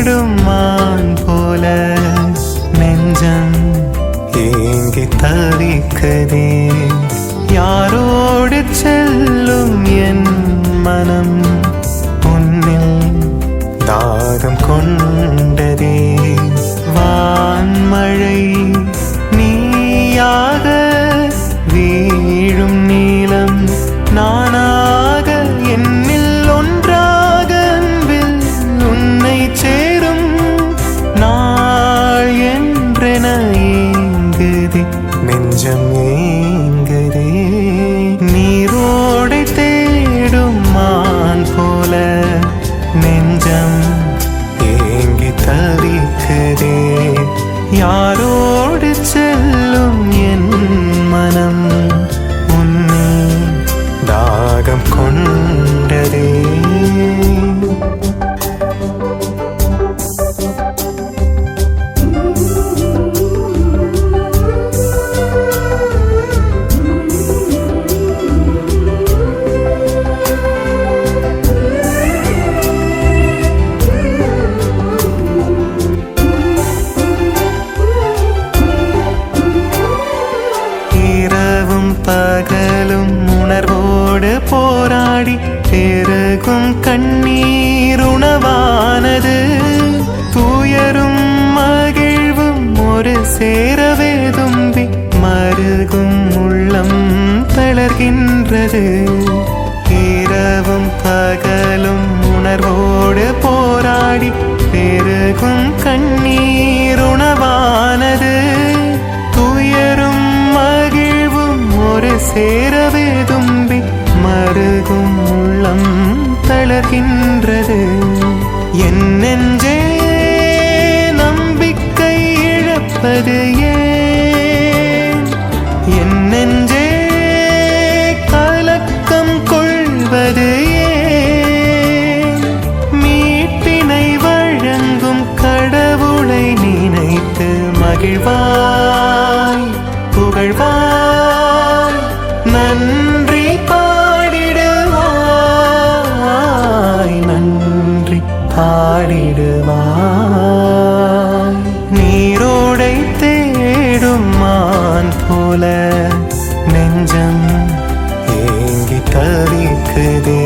தேடும் மான் போல நெஞ்சம் ஏங்கி தவிக்குதே. யாரோடு செல்லும் என் மனம் உன்னில் தாகம் கொண்டதே. வான்மழை நீயாக வீழும் நீளம் நானாக என்னில் ஒன்றாக அன்பில் உன்னை சேரும் நாள் என்றென ஏங்குதே நெஞ்சம் ஏங்குதே. நீரோடை தேடும் மான் போல நெஞ்சம் ஏங்கி தவிக்குதே. யாரோடு செல்லும் என் மனம் உன்னை தாகம் கொண்டதே. பகலும் உணர்வோடு போராடி பெருகும் கண்ணீர் உணவானது. துயரும் மகிழ்வும் ஒரு சேரவே தும்பி மருகும் உள்ளம் தளர்கின்றது. இரவும் பகலும் உணர்வோடு போராடி பெருகும் கண்ணீர் உணவானது. துயரும் மகிழ்வும் ஒரு சேரவே தும்பி மருகும் உள்ளம் தளர்கின்றது. என் நெஞ்சே நம்பிக்கை இழப்பது ஏன்? என் நெஞ்சே கலக்கம் கொள்வது ஏன்? மீட்பினை வழங்கும் கடவுளை நினைத்து மகிழ்வாய் புகழ்வாய் நன்றி பாடிடுவாய் நன்றி பாடிடுவாய். நீரோடை தேடும் மான் போல நெஞ்சம் ஏங்கி தவிக்குதே.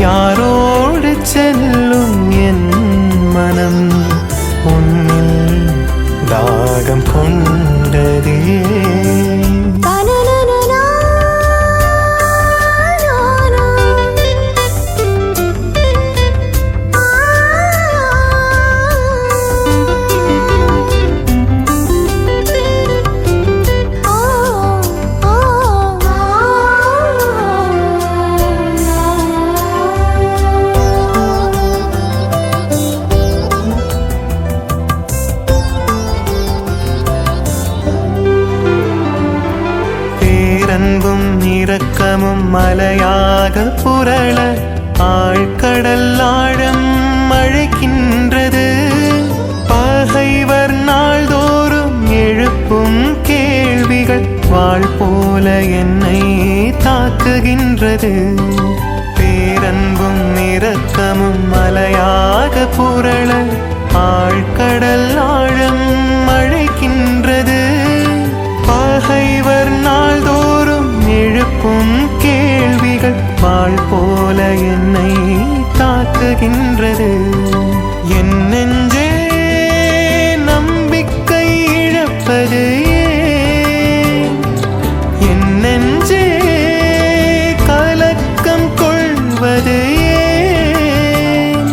யாரோடு செல்லும் என் மனம் உன்னில் தாகம் கொண்டதே. அன்பும் இரக்கமும் மலையாக புரள ஆழ்கடல் ஆழம் அழைக்கின்றது. பகைவர் நாள்தோறும் எழுப்பும் கேள்விகள் வாள் போல என்னை தாக்குகின்றது. பேரன்பும் இரக்கமும் மலையாக புரள ஆழ்கடல் ஆழம் அழைக்கின்றது. பகைவர் நாள்தோறும் எழுப்பும் கேள்விகள் வாள் போல என்னை தாக்குகின்றது. என் நெஞ்சே நம்பிக்கை இழப்பது ஏன்? என் நெஞ்சே கலக்கம் கொள்வது ஏன்?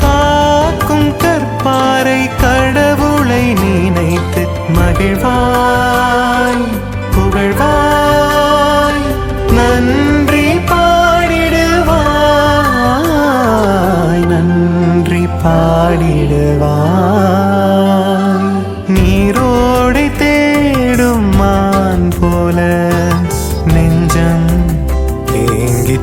காக்கும் கற்பாறை கடவுளை நினைத்து மகிழ்வாய் புகழ்வாய் நன்றி பாடிடுவாய் நன்றி பாடிடுவாய். நீரோடை தேடும் மான் போல நெஞ்சம் ஏங்கி